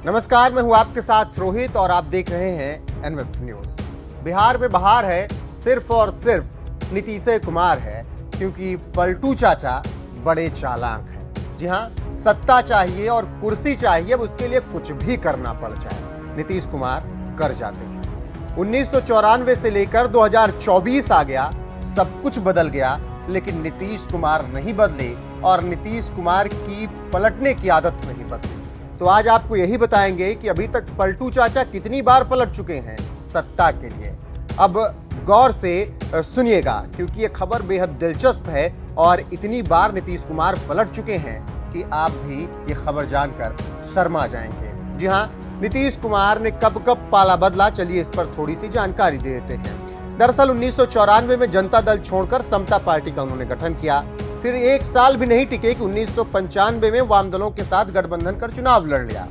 नमस्कार, मैं हूं आपके साथ रोहित और आप देख रहे हैं एनएफ न्यूज। बिहार में बहार है, सिर्फ और सिर्फ नीतीश कुमार है, क्योंकि पलटू चाचा बड़े चालाक हैं। जी हां, सत्ता चाहिए और कुर्सी चाहिए, अब उसके लिए कुछ भी करना पड़ जाए, नीतीश कुमार कर जाते हैं। 1994 से लेकर 2024 आ गया, सब कुछ बदल गया, लेकिन नीतीश कुमार नहीं बदले और नीतीश कुमार की पलटने की आदत नहीं बदली। तो आज आपको यही बताएंगे कि अभी तक पलटू चाचा कितनी बार पलट चुके हैं सत्ता के लिए। अब गौर से सुनिएगा, क्योंकि ये खबर बेहद दिलचस्प है और इतनी बार नीतीश कुमार पलट चुके हैं कि आप भी ये खबर जानकर शर्मा जाएंगे। जी हाँ, नीतीश कुमार ने कब कब पाला बदला, चलिए इस पर थोड़ी सी जानकारी दे देते हैं। दरअसल 1994 में जनता दल छोड़कर समता पार्टी का उन्होंने गठन किया। फिर एक साल भी नहीं टिके कि 1995 में वाम दलों के साथ गठबंधन कर चुनाव लड़ लिया।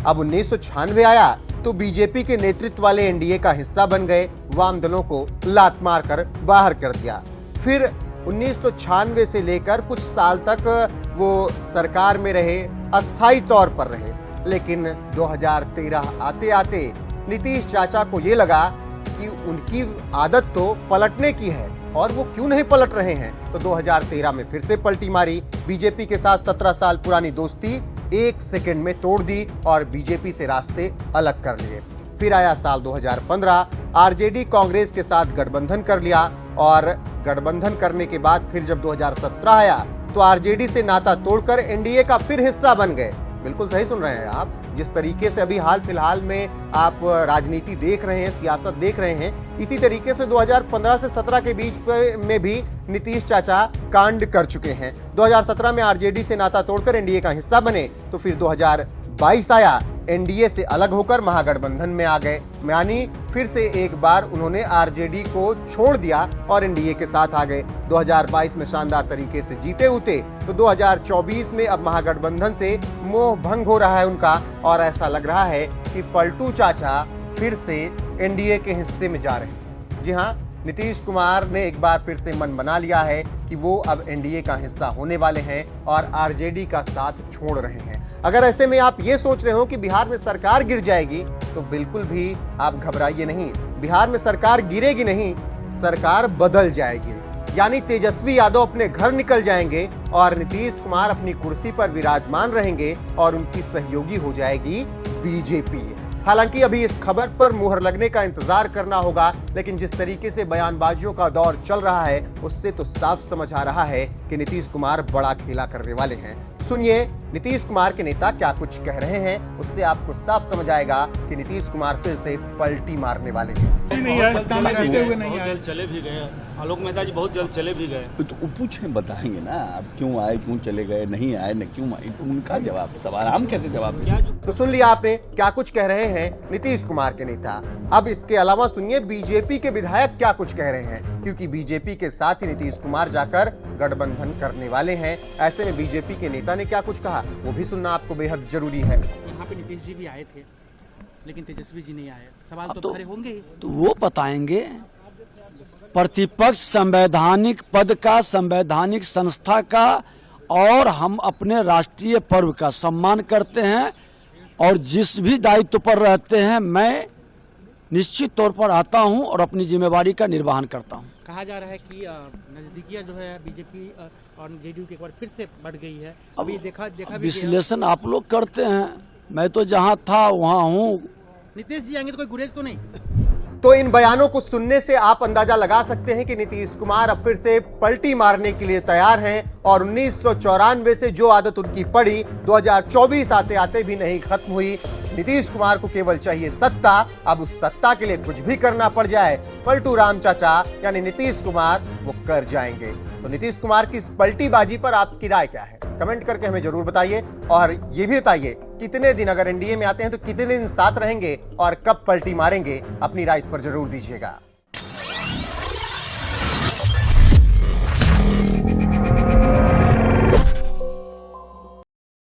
अब 1996 आया तो बीजेपी के नेतृत्व वाले एनडीए का हिस्सा बन गए, वाम दलों को लात मारकर बाहर कर दिया। फिर 1996 से लेकर कुछ साल तक वो सरकार में रहे, अस्थायी तौर पर रहे, लेकिन 2013 आते आते नीतीश चाचा को ये लगा कि उनकी आदत तो पलटने की है और वो क्यों नहीं पलट रहे हैं, तो 2013 में फिर से पलटी मारी। बीजेपी के साथ 17 साल पुरानी दोस्ती एक सेकंड में तोड़ दी और बीजेपी से रास्ते अलग कर लिए। फिर आया साल 2015, आरजेडी कांग्रेस के साथ गठबंधन कर लिया और गठबंधन करने के बाद फिर जब 2017 आया तो आरजेडी से नाता तोड़कर एनडीए का फिर हिस्सा बन गए। बिल्कुल सही सुन रहे हैं आप, जिस तरीके से अभी हाल फिलहाल में आप राजनीति देख रहे हैं, सियासत देख रहे हैं, इसी तरीके से 2015 से 17 के बीच में भी नीतीश चाचा कांड कर चुके हैं। 2017 में आरजेडी से नाता तोड़कर एनडीए का हिस्सा बने, तो फिर 2022 आया, एनडीए से अलग होकर महागठबंधन में आ गए, यानी फिर से एक बार उन्होंने आरजेडी को छोड़ दिया और एनडीए के साथ आ गए। 2022 में शानदार तरीके से जीते उते, तो 2024 में अब महागठबंधन से मोह भंग हो रहा है उनका और ऐसा लग रहा है कि पलटू चाचा फिर से एनडीए के हिस्से में जा रहे हैं। जी हाँ, नीतीश कुमार ने एक बार फिर से मन बना लिया है कि वो अब एनडीए का हिस्सा होने वाले हैं और आरजेडी का साथ छोड़ रहे हैं। अगर ऐसे में आप ये सोच रहे हो कि बिहार में सरकार गिर जाएगी, तो बिल्कुल भी आप घबराइए नहीं। बिहार में सरकार गिरेगी नहीं, सरकार बदल जाएगी, यानी तेजस्वी यादव अपने घर निकल जाएंगे और नीतीश कुमार अपनी कुर्सी पर विराजमान रहेंगे और उनकी सहयोगी हो जाएगी बीजेपी। हालांकि अभी इस खबर पर मुहर लगने का इंतजार करना होगा, लेकिन जिस तरीके से बयानबाजियों का दौर चल रहा है उससे तो साफ समझ आ रहा है कि नीतीश कुमार बड़ा खेला करने वाले हैं। सुनिए नीतीश कुमार के नेता क्या कुछ कह रहे हैं, उससे आपको साफ समझ आएगा कि नीतीश कुमार फिर से पलटी मारने वाले हैं। चले भी गए, आलोक मेहता जी बहुत जल्द चले भी गए, तो पूछे बताएंगे ना, अब क्यों आए, क्यों चले गए, नहीं आए न क्यों आए, तो उनका जवाब सवाल हम कैसे जवाब दें। तो सुन लिया आपने क्या कुछ कह रहे हैं नीतीश कुमार के नेता। अब इसके अलावा सुनिए बीजेपी के विधायक क्या कुछ कह रहे हैं, क्योंकि बीजेपी के साथ ही नीतीश कुमार जाकर गठबंधन करने वाले हैं। ऐसे में बीजेपी के नेता ने क्या कुछ कहा, वो भी सुनना आपको बेहद जरूरी है। यहाँ पे नीतीश जी भी आए थे, लेकिन तेजस्वी जी नहीं आए, सवाल तो खड़े होंगे ही। तो वो बताएंगे। प्रतिपक्ष संवैधानिक पद का, संवैधानिक संस्था का, और हम अपने राष्ट्रीय पर्व का सम्मान करते हैं और जिस भी दायित्व पर रहते हैं मैं निश्चित तौर पर आता हूं और अपनी जिम्मेवारी का निर्वहन करता हूं। कहा जा रहा है कि नजदीकियां जो है बीजेपी और जेडीयू की एक बार फिर से बढ़ गई है। अभी देखा विश्लेषण आप लोग करते हैं, मैं तो जहां था वहां हूं। नीतीश जी आएंगे तो कोई गुरेज तो नहीं। तो इन बयानों को सुनने से आप अंदाजा लगा सकते हैं कि नीतीश कुमार अब फिर से पलटी मारने के लिए तैयार हैं और 1994 से जो आदत उनकी पड़ी 2024 आते आते भी नहीं खत्म हुई। नीतीश कुमार को केवल चाहिए सत्ता, अब उस सत्ता के लिए कुछ भी करना पड़ जाए, पलटू राम चाचा यानी नीतीश कुमार वो कर जाएंगे। तो नीतीश कुमार की इस पलटीबाजी पर आपकी राय क्या है, कमेंट करके हमें जरूर बताइए और ये भी बताइए कितने दिन अगर एनडीए में आते हैं तो कितने दिन साथ रहेंगे और कब पलटी मारेंगे, अपनी राय इस पर जरूर दीजिएगा।